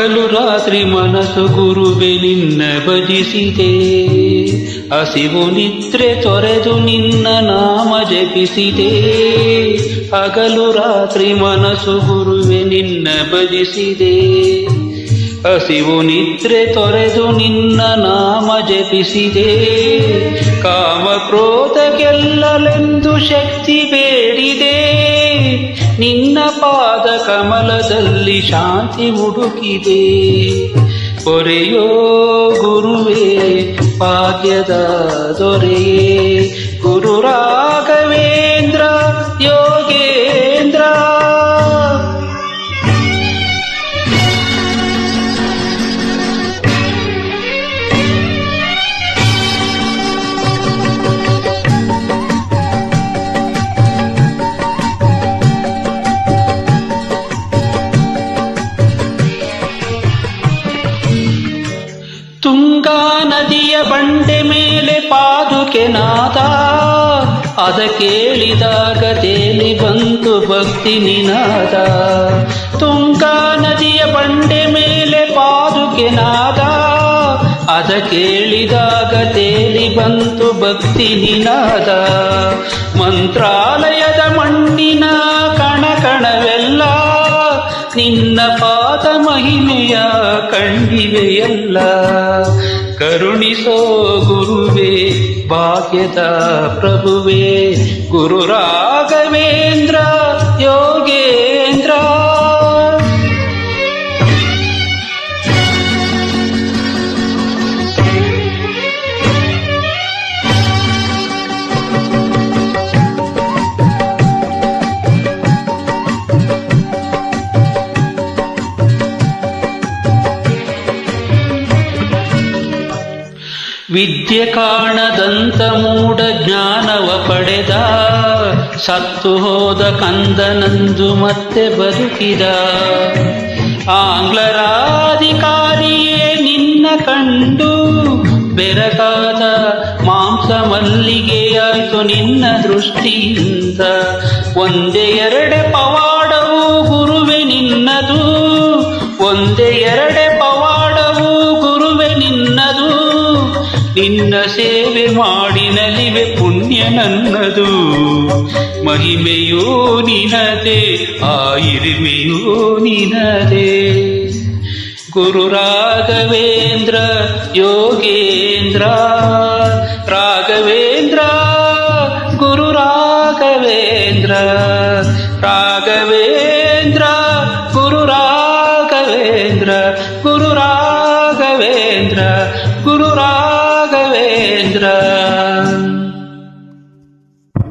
ಹಗಲು ರಾತ್ರಿ ಮನಸ್ಸು ಗುರುವೆ ನಿನ್ನ ಭಜಿಸಿದೆ, ಹಸಿವು ನಿದ್ರೆ ತೊರೆದು ನಿನ್ನ ನಾಮ ಜಪಿಸಿದೆ. ಹಗಲು ರಾತ್ರಿ ಮನಸ್ಸು ಗುರುವೆ ನಿನ್ನ ಭಜಿಸಿದೆ, ಹಸಿವು ನಿದ್ರೆ ತೊರೆದು ನಿನ್ನ ನಾಮ ಜಪಿಸಿದೆ. ಕಾಮ ಕ್ರೋಧ ಗೆಲ್ಲಲೆಂದು ಶಕ್ತಿ ಬೇಡಿದೆ, ನಿನ್ನ ಪಾದ ಕಮಲದಲ್ಲಿ ಶಾಂತಿ ಹುಡುಕಿದೆ. ಪೊರೆಯೋ ಗುರುವೇ ಭಾಗ್ಯದ ದೊರೆಯೇ, ಗುರು ರಾಘವೇಂದ್ರ ಯೋಗೇಂದ್ರ. ತುಂಗಾ ನದಿಯ ಬಂಡೆ ಮೇಲೆ ಪಾದುಕೆ ನಾದ, ಅದ ಕೇಳಿದಾಗ ತೇಲಿ ಬಂತು ಭಕ್ತಿ ನಿನಾದ. ತುಂಗಾ ನದಿಯ ಬಂಡೆ ಮೇಲೆ ಪಾದುಕೆ ನಾದ, ಅದ ಕೇಳಿದಾಗ ತೇಲಿ ಬಂತು ಭಕ್ತಿ ನಿನಾದ. ಮಂತ್ರಾಲಯದ ಮಣ್ಣಿನ ಕಣಕಣವೆಲ್ಲ ನಿನ್ನ ಪಾದ ಮಹಿಮೆಯ ಕಂಡಿವೆಯಲ್ಲ. ಕರುಣಿಸೋ ಗುರುವೇ ಭಾಗ್ಯದ ಪ್ರಭುವೇ, ಗುರು ರಾಘವೇಂದ್ರ ಯೋಗೇಂದ್ರ. ವಿದ್ಯೆ ಕಾಣದಂತ ಮೂಢ ಜ್ಞಾನವ ಪಡೆದ, ಸತ್ತು ಹೋದ ಕಂದನಂದು ಮತ್ತೆ ಬದುಕಿದ. ಆಂಗ್ಲರ ಅಧಿಕಾರಿಯೇ ನಿನ್ನ ಕಂಡು ಬೆರಗಾದ ಮಾಂಸ ಮಲ್ಲಿಗೆಯಾಯ್ತು ನಿನ್ನ ದೃಷ್ಟಿಯಿಂದ. ಒಂದೇ ಎರಡೆ ಪವಾಡವು ಗುರುವೆ ನಿನ್ನದು, ಒಂದೇ ಎರಡೆ ಪವಾಡವು ಗುರುವೆ ನಿನ್ನದು. ನಿನ್ನ ಸೇವೆ ಮಾಡಿ ನಲಿವೆ ಪುಣ್ಯ ನನ್ನದು. ಮಹಿಮೆಯೋ ನಿನದೆ, ಆಯಿರ್ಮೆಯೋ ನಿನದೆ. ಗುರು ರಾಘವೇಂದ್ರ ಯೋಗೇಂದ್ರ, ರಾಘವೇಂದ್ರ ಗುರು ರಾಘವೇಂದ್ರ, ರಾಘವೇಂದ್ರ ಗುರು ರಾಘವೇಂದ್ರ, ಗುರು ರಾಘವೇಂದ್ರ, ಗುರು ರಾಘವೇಂದ್ರ.